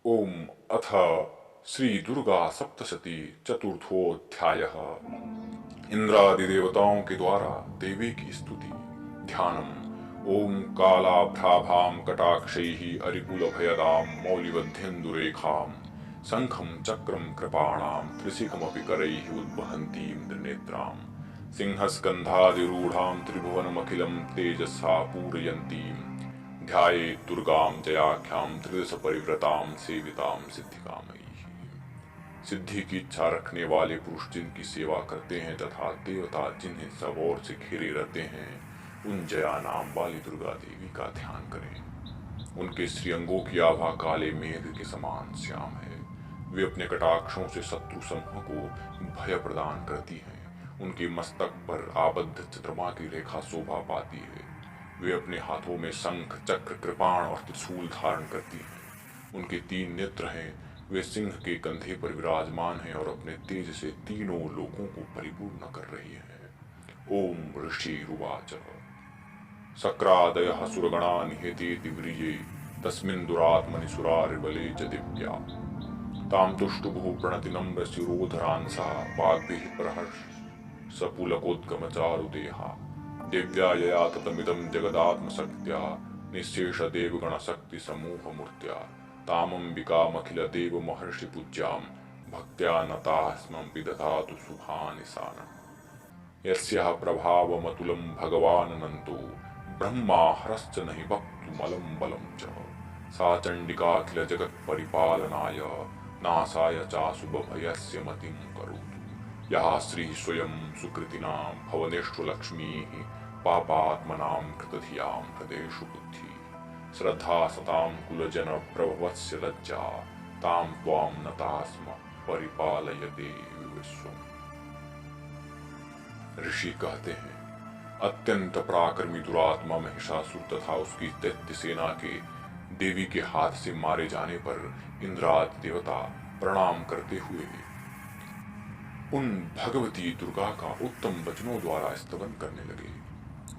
ओम अथ श्री दुर्गा सप्तशती चतुर्थोऽध्यायः। इंद्रादिदेवताओं के द्वारा देवी की स्तुति। ध्यानम। ओम कालाभ्राभां कटाक्षैः अरिकुलभयदां मौलिवध्यन्दुरेखां शंखं चक्रं कृपाणां त्रिशिखमपि करैः उद्वहन्तीं त्रिनेत्रां सिंहस्कन्धादिरूढां त्रिभुवनमखिलं तेजसा पूरयन्तीं ध्यायेत् दुर्गां जयाख्यां त्रिदश परिव्रतां सेवितां सिद्धिकामयी। सिद्धि की इच्छा रखने वाले पुरुष जिनकी सेवा करते हैं तथा देवता जिन्हें सब ओर से घेरे रहते हैं, उन जया नाम वाली दुर्गा देवी का ध्यान करें। उनके श्रीअंगों की आभा काले मेघ के समान श्याम है। वे अपने कटाक्षों से शत्रु समूह को भय प्रदान करती हैं। उनके मस्तक पर आबद्ध चंद्रमा की रेखा शोभा पाती है। वे अपने हाथों में शंख चक्र कृपाण और त्रिशूल धारण करती हैं। उनके 3 नेत्र हैं। वे सिंह के कंधे पर विराजमान हैं और अपने तेज से तीनों लोकों को परिपूर्ण कर रही हैं। ओम ऋषिरुवाच शक्रादयः सुरगणा निहतेति व्रिये तस्मिन् दुरात्मनि सुरारिबले च दिव्या तां तुष्टुभुः प्रणतिनम्र शिरोधरांसः वाग्भिः प्रहर्ष सपुलकोद्गमचारुदेहा दिव्या यया ततमिदं जगदात्मशक्त्या निःशेषदेवगणशक्तिसमूहमूर्त्या तामम्बिकामखिलदेवमहर्षिपूज्यां भक्त्या नताः स्मं विदधातु शुभानि सानम्। यस्याः प्रभावमतुलं भगवाननन्तो ब्रह्मा हरश्च नहि वक्तुमलं बलं च सा चण्डिकाखिलजगत्परिपालनाय नाशाय चाशुभभयस्य मतिं करोतु। या श्रीः स्वयं सुकृतिनां भवनेष्ठलक्ष्मीः पापात्मनां कृतधियां हृदेषु बुद्धिः श्रद्धा सतां कुलजनप्रभवस्य लज्जा तां त्वां नताः स्म परिपालयते विश्वम्। ऋषि कहते हैं, अत्यंत पराक्रमी दुरात्मा महिषासुर तथा उसकी दैत्य सेना के देवी के हाथ से मारे जाने पर इंद्रादि देवता प्रणाम करते हुए उन भगवती दुर्गा का उत्तम वचनों द्वारा स्तवन करने लगे।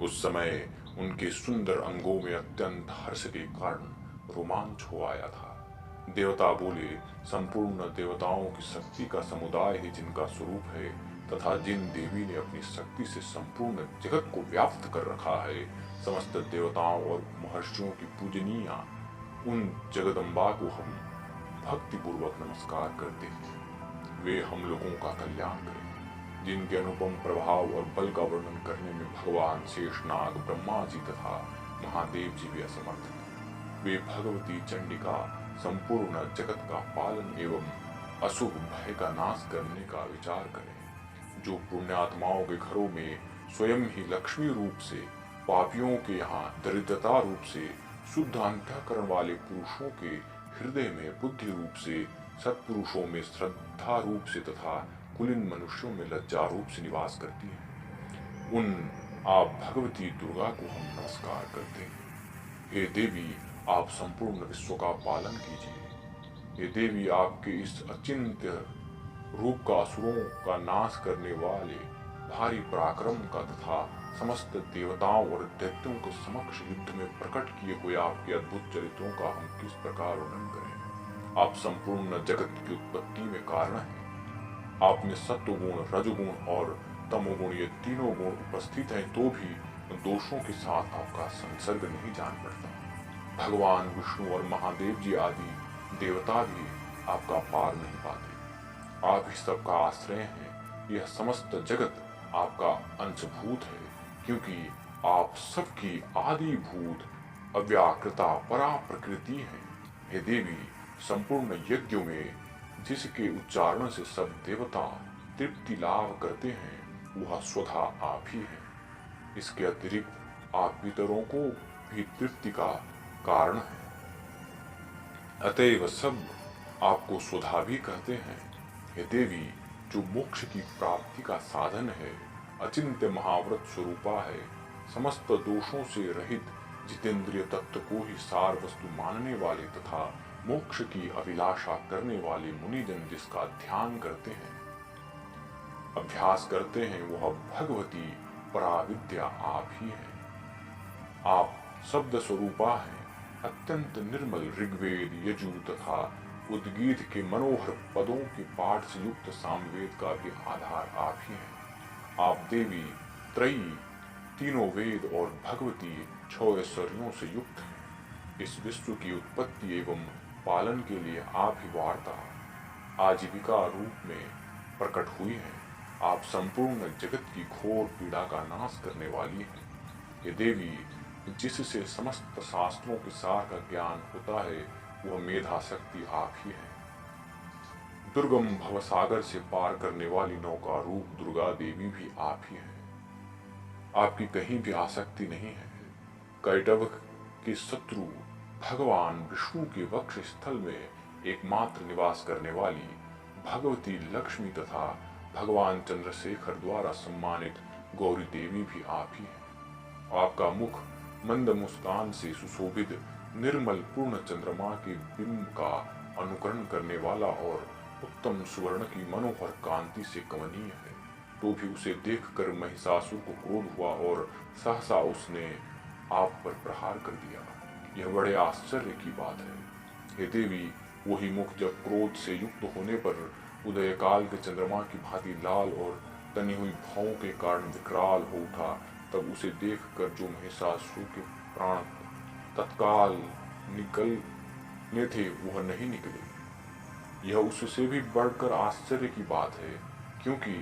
उस समय उनके सुंदर अंगों में अत्यंत हर्ष के कारण रोमांच हो आया था। देवता बोले, संपूर्ण देवताओं की शक्ति का समुदाय ही जिनका स्वरूप है तथा जिन देवी ने अपनी शक्ति से संपूर्ण जगत को व्याप्त कर रखा है, समस्त देवताओं और महर्षियों की पूजनीय उन जगदम्बा को हम भक्तिपूर्वक नमस्कार करते हैं। वे हम लोगों का कल्याण करें। जिनके अनुपम प्रभाव और बल का वर्णन करने में भगवान शेषनाग ब्रह्मा जी तथा महादेव जी भी असमर्थ हैं। वे भगवती चंडिका संपूर्ण जगत का पालन एवं अशुभ भय का नाश करने का विचार करें। जो पुण्यात्माओं के घरों में स्वयं ही लक्ष्मी रूप से, पापियों के यहाँ दरिद्रता रूप से, शुद्ध अंतःकरण वाले पुरुषों के हृदय में बुद्धि रूप से, सत्पुरुषों में श्रद्धा रूप से तथा कुलीन मनुष्यों में लज्जा रूप से निवास करती हैं, उन आप भगवती दुर्गा को हम नमस्कार करते हैं। हे देवी, आप संपूर्ण विश्व का पालन कीजिए। हे देवी, आपके इस अचिंत्य रूप का असुरों का नाश करने वाले भारी पराक्रम का तथा समस्त देवताओं और दैत्यों के समक्ष युद्ध में प्रकट किए हुए आपके अद्भुत चरित्रों का हम किस प्रकार वर्णन करें। आप संपूर्ण जगत की उत्पत्ति में कारण हैं। आप में सत्वगुण, रजगुण और तमोगुण ये तीनों गुण उपस्थित हैं, तो भी दोषों के साथ आपका संसर्ग नहीं जान पड़ता। भगवान विष्णु और महादेव जी आदि देवता भी आपका पार नहीं पाते। आप ही सबका आश्रय हैं। यह समस्त जगत आपका अंशभूत है, क्योंकि आप सबकी आदिभूत अव्याकृता परा प्रकृति हैं। हे देवी, संपूर्ण यज्ञों में जिसके उच्चारण से सब देवता तृप्ति लाभ करते हैं, वह स्वतः आप ही हैं। इसके अतिरिक्त आप पितरों को भी तृप्ति का कारण है। अतएव सब आपको स्वधा भी कहते हैं। हे देवी, जो मोक्ष की प्राप्ति का साधन है, अचिंत्य महाव्रत स्वरूपा है, समस्त दोषों से रहित जितेंद्रिय तत्व को ही सार वस्तु मानने वाले तथा मोक्ष की अभिलाषा करने वाले मुनिजन जिसका ध्यान करते हैं, अभ्यास करते हैं, वह भगवती पराविद्या आप ही हैं। आप शब्द स्वरूपा हैं। अत्यंत निर्मल ऋग्वेद, यजु तथा उद्गीत के मनोहर पदों के पाठ से युक्त सामवेद का भी आधार आप ही हैं। आप देवी, त्रयी, तीनों वेद और भगवती 6 ऐश्वर्यों से युक्त हैं। इस विश्व की उत्पत्ति एवं पालन के लिए आप ही वार्ता, आजीविका रूप में प्रकट हुई हैं। आप संपूर्ण जगत की घोर पीड़ा का नाश करने वाली हैं। ये देवी, जिससे समस्त शास्त्रों के सार का ज्ञान होता है, वह मेधा शक्ति आप ही है। दुर्गम भवसागर से पार करने वाली नौका रूप दुर्गा देवी भी आप ही हैं। आपकी कहीं भी आसक्ति नहीं है। कैटव के शत्रु भगवान विष्णु के वक्ष स्थल में एकमात्र निवास करने वाली भगवती लक्ष्मी तथा भगवान चंद्रशेखर द्वारा सम्मानित गौरी देवी भी आप ही हैं। आपका मुख मंद मुस्कान से सुशोभित निर्मल पूर्ण चंद्रमा के बिंब का अनुकरण करने वाला और उत्तम सुवर्ण की मनोहर कांति से कमनीय है। तो भी उसे देखकर महिषासुर को क्रोध हुआ और सहसा उसने आप पर प्रहार कर दिया। यह बड़े आश्चर्य की बात है। हे देवी, वही मुख जब क्रोध से युक्त होने पर उदय काल के चंद्रमा की भांति लाल और तनी हुई भौं के कारण विकराल हो उठा, तब उसे देखकर जो महिषासुर के प्राण तत्काल निकलने थे वह नहीं निकले। यह उससे भी बढ़कर आश्चर्य की बात है, क्योंकि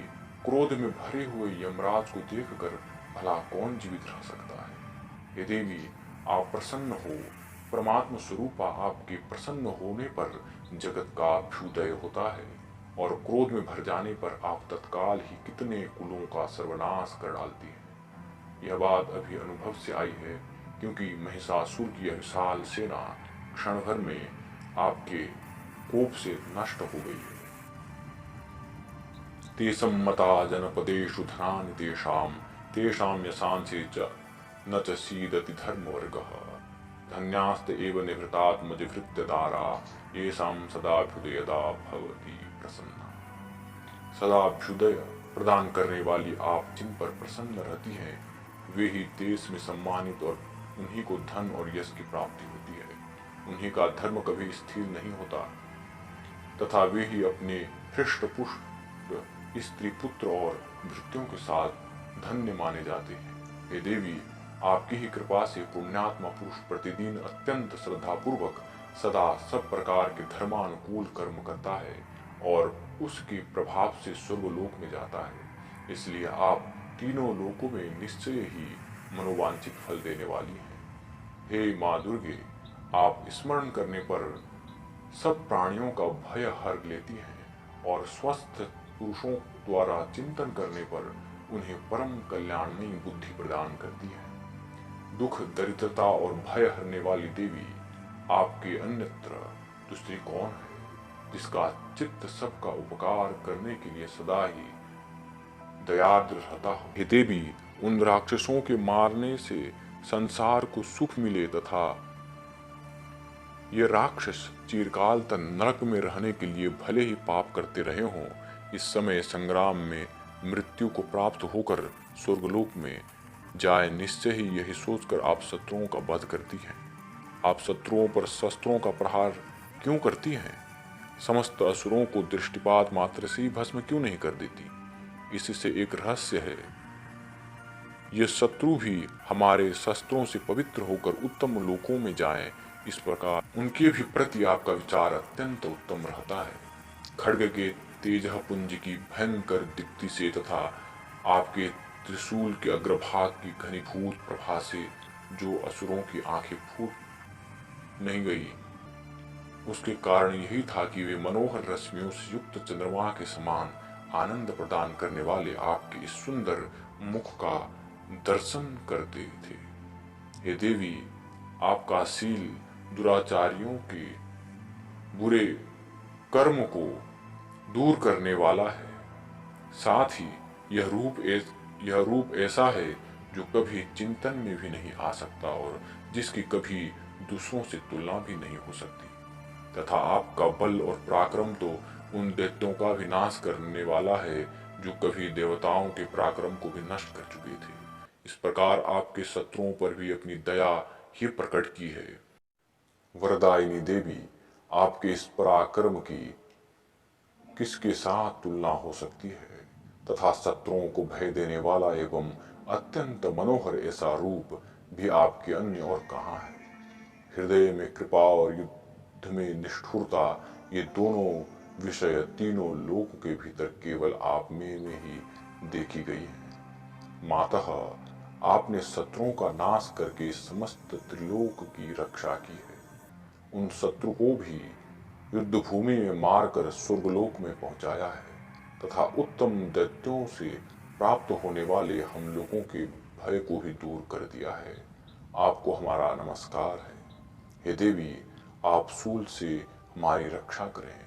क्रोध में भरे हुए यमराज को देखकर भला कौन जीवित रह सकता है। हे देवी, आप प्रसन्न हो। परमात्मा स्वरूपा आपके प्रसन्न होने पर जगत का अभ्युदय होता है और क्रोध में भर जाने पर आप तत्काल ही कितने कुलों का सर्वनाश कर डालती हैं। यह बात अभी अनुभव से आई है, क्योंकि महिषासुर की यह विशाल सेना क्षण भर में आपके कोप से नष्ट हो गई है। तेषं मता जनपदेषु धनानि तेषां यशांसि च न च सीदति धर्मवर्गः। धन्यास्त एव निभृतात्मजिभृत्यदारा येषां सदाभ्युदयदा भवति प्रसन्ना। सदाभ्युदय प्रदान करने वाली आप जिन पर प्रसन्न रहती हैं, वे ही देश में सम्मानित और उन्हीं को धन और यश की प्राप्ति होती है। उन्हीं का धर्म कभी स्थिर नहीं होता तथा वे ही अपने हृष्ट पुष्ट स्त्री पुत्र और भृत्यों के साथ धन्य माने जाते हैं। हे देवी, आपकी ही कृपा से पुण्यात्मा पुरुष प्रतिदिन अत्यंत श्रद्धापूर्वक सदा सब प्रकार के धर्मानुकूल कर्म करता है और उसके प्रभाव से स्वर्गलोक में जाता है। इसलिए आप तीनों लोकों में निश्चय ही मनोवांछित फल देने वाली हैं। हे माँ दुर्गे, आप स्मरण करने पर सब प्राणियों का भय हर लेती हैं और स्वस्थ पुरुषों द्वारा चिंतन करने पर उन्हें परम कल्याणमयी बुद्धि प्रदान करती है। दुख, दरिद्रता और भय हरने वाली देवी, आपके अन्यत्र दूसरी कौन है जिसका चित्त सबका उपकार करने के लिए सदा ही दयाद्र रहता हो। हे देवी, उन राक्षसों के मारने से संसार को सुख मिले तथा ये राक्षस चिरकाल तक नरक में रहने के लिए भले ही पाप करते रहे हों, इस समय संग्राम में मृत्यु को प्राप्त होकर स्वर्गलोक में जाए, निश्चय ही यही सोचकर आप शत्रुओं का वध करती हैं। आप शत्रुओं पर शस्त्रों का प्रहार क्यों करती हैं? समस्त असुरों को दृष्टिपात मात्र से ही भस्म क्यों नहीं कर देती? इससे एक रहस्य है। ये शत्रु भी हमारे शस्त्रों से पवित्र होकर उत्तम लोकों में जाएं, इस प्रकार उनके भी प्रति आपका विचार अत्यंत उत्तम रहता है। खड्ग के तेजह पुंज की भयंकर दीप्ति से तथा आपके त्रिशूल के अग्रभाग की घनीभूत प्रभा से जो असुरों की आंखें फूट नहीं गई, उसके कारण यही था कि वे मनोहर रश्मियों से युक्त चंद्रमा के समान आनंद प्रदान करने वाले आपके इस सुंदर मुख का दर्शन करते थे। हे देवी, आपका शील दुराचारियों के बुरे कर्म को दूर करने वाला है। साथ ही यह रूप ऐसा है जो कभी चिंतन में भी नहीं आ सकता और जिसकी कभी दूसरों से तुलना भी नहीं हो सकती। तथा आपका बल और पराक्रम तो उन दैत्यों का विनाश करने वाला है जो कभी देवताओं के पराक्रम को भी नष्ट कर चुके थे। इस प्रकार आपके शत्रुओं पर भी अपनी दया ही प्रकट की है। वरदायिनी देवी, आपके इस पराक्रम की किसके साथ तुलना हो सकती है, तथा शत्रुओं को भय देने वाला एवं अत्यंत मनोहर ऐसा रूप भी आपके अन्य और कहाँ है। हृदय में कृपा और युद्ध में निष्ठुरता, ये दोनों विषय तीनों लोक के भीतर केवल आप में ही देखी गई है। मातः आपने शत्रुओं का नाश करके समस्त त्रिलोक की रक्षा की है। उन शत्रु को भी युद्ध भूमि में मारकर स्वर्गलोक में पहुंचाया है, तथा उत्तम दैत्यों से प्राप्त होने वाले हम लोगों के भय को भी दूर कर दिया है। आपको हमारा नमस्कार है। हे देवी, आप शूल से हमारी रक्षा करें।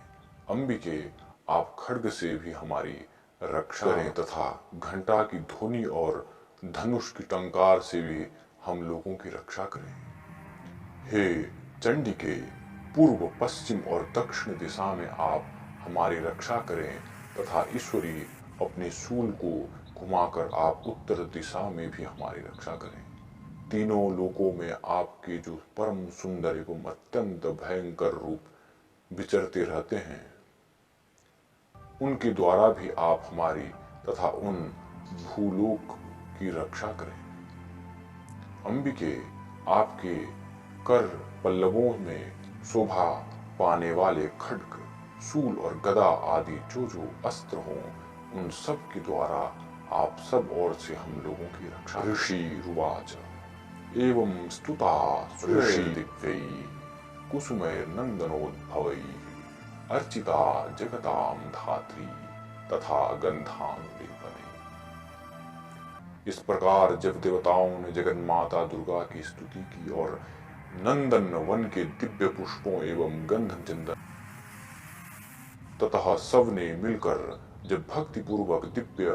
अंबिके, आप खड्ग से भी हमारी रक्षा करें, तथा घंटा की ध्वनि और धनुष की टंकार से भी हम लोगों की रक्षा करें। हे चंडिके, पूर्व, पश्चिम और दक्षिण दिशा में आप हमारी रक्षा करें, तथा ईश्वरी, अपने शूल को घुमाकर आप उत्तर दिशा में भी हमारी रक्षा करें। तीनों लोकों में आपके जो परम सुंदर एवं अत्यंत भयंकर रूप विचरते रहते हैं, उनके द्वारा भी आप हमारी तथा उन भूलोक की रक्षा करें। अंबिके, आपके कर पल्लवों में शोभा पाने वाले खड्ग, शूल और गदा आदि जो जो अस्त्र हों, उन सब के द्वारा आप सब ओर से हम लोगों की रक्षा। ऋषि रुवाच एवं स्तुता ऋषि दिव्यै कुसुमैर नंदनोद्भवै अर्चिता जगताम धात्री तथा गंधानुलेपनै। इस प्रकार जब देवताओं ने जगन माता दुर्गा की स्तुति की और नंदन वन के दिव्य पुष्पों एवं गंध चंदन तथा सब ने मिलकर जब भक्ति पूर्वक दिव्य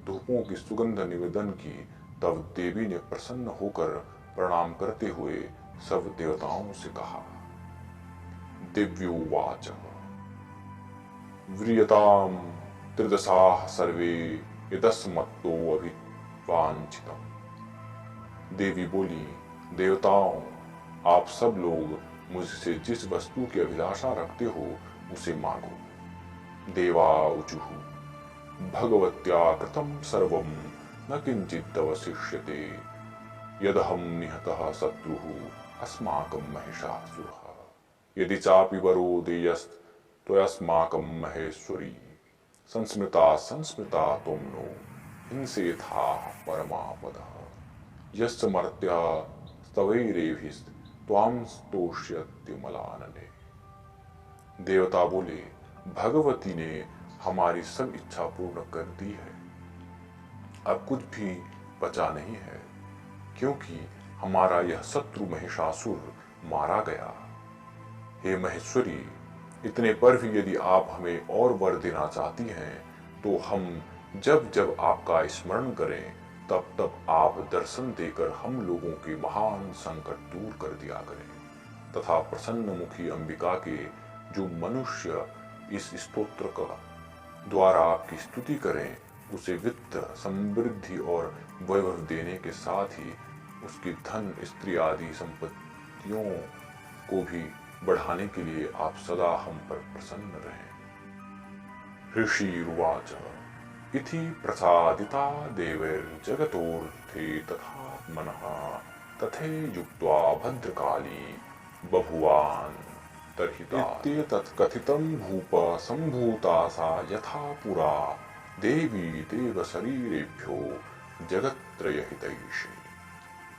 धूपों की सुगंध निवेदन की, तब देवी ने प्रसन्न होकर प्रणाम करते हुए सब देवताओं से कहा। दिव्योवाच व्रियताम त्रिदशाः सर्वे यदस्मत्तो अभिवांछितम्। देवी बोली, देवताओं, आप सब लोग मुझसे जिस वस्तु की अभिलाषा रखते हो उसे मांगो। देवा ऊचुः भगवत्या कृतं सर्वं न किंचित् अवशिष्यते यदहं निहतः शत्रुः अस्माकं महिषासुरः यदि चापि वरो देयस्त्वयस्माकं महेश्वरी संस्मृता संस्मृता त्वं नो हिंसेथाः परमापदः यस्य मर्त्या स्तवैरेभिस्त्वां स्तोष्यत्यमलानने। देवता बोले, भगवती ने हमारी सब इच्छा पूर्ण कर दी है, अब कुछ भी बचा नहीं है, क्योंकि हमारा यह शत्रु महिषासुर मारा गया। हे महेश्वरी, इतने पर भी यदि आप हमें और वर देना चाहती हैं, तो हम जब जब आपका स्मरण करें, तब तब आप दर्शन देकर हम लोगों के महान संकट दूर कर दिया करें, तथा प्रसन्न मुखी अंबिका के जो मनुष्य इस स्तोत्र का द्वारा आपकी स्तुति करें, उसे वित्त, समृद्धि और वैभव देने के साथ ही उसकी धन, स्त्री आदि संपत्तियों को भी बढ़ाने के लिए आप सदा हम पर प्रसन्न रहें। ऋषिरुवाच इति प्रसादिता देवैर्जगतोऽर्थे तथात्मनः तथैयुक्त्वा भद्रकाली बभुवान् तर्हिता। इत्येतत्कथितं भूप सम्भूता सा यथा पुरा देवी देवशरीरेभ्यो जगत्त्रयहितैषी।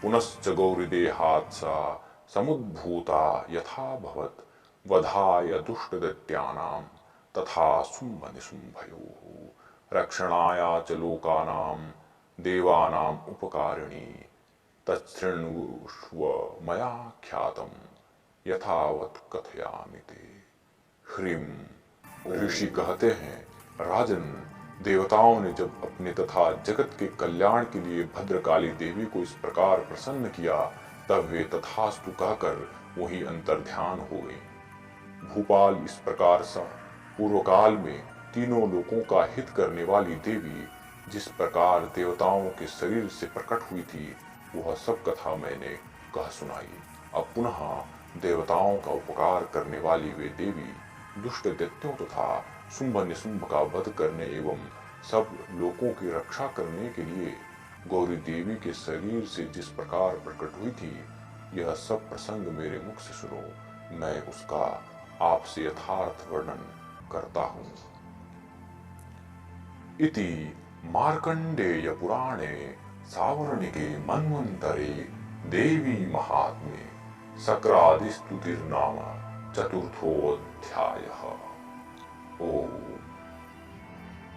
पुनश्च गौरीदेहात् सा समुद्भूता यथाभवत् वधाय दुष्टदैत्यानां तथा शुम्भनिशुम्भयोः रक्षणाय च लोकानां देवानां उपकारिणी। तच्छृण्वुष्व मया ख्यातं यथावत् कथयामि ते। ह्रीं। ऋषि कहते हैं, राजन, देवताओं ने जब अपने तथा जगत के कल्याण के लिए भद्रकाली देवी को इस प्रकार प्रसन्न किया, तब वे तथास्तु कहकर वहीं अंतर्ध्यान हो गई। भूपाल, इस प्रकार सा पूर्व काल में तीनों लोकों का हित करने वाली देवी जिस प्रकार देवताओं के शरीर से प्रकट हुई थी, वह सब कथा मैंने कह सुनाई। अब पुनः देवताओं का उपकार करने वाली वे देवी दुष्ट दैत्यों तथा शुंभ निशुंभ का वध करने एवं सब लोगों की रक्षा करने के लिए गौरी देवी के शरीर से जिस प्रकार प्रकट हुई थी, यह सब प्रसंग मेरे मुख से सुनो, मैं उसका आपसे यथार्थ वर्णन करता हूँ। इति मार्कंडेय पुराणे सावर्णिके मन्वन्तरे देवी महात्म्ये शक्रादिस्तुतिर्नाम चतुर्थोऽध्यायः। ओम।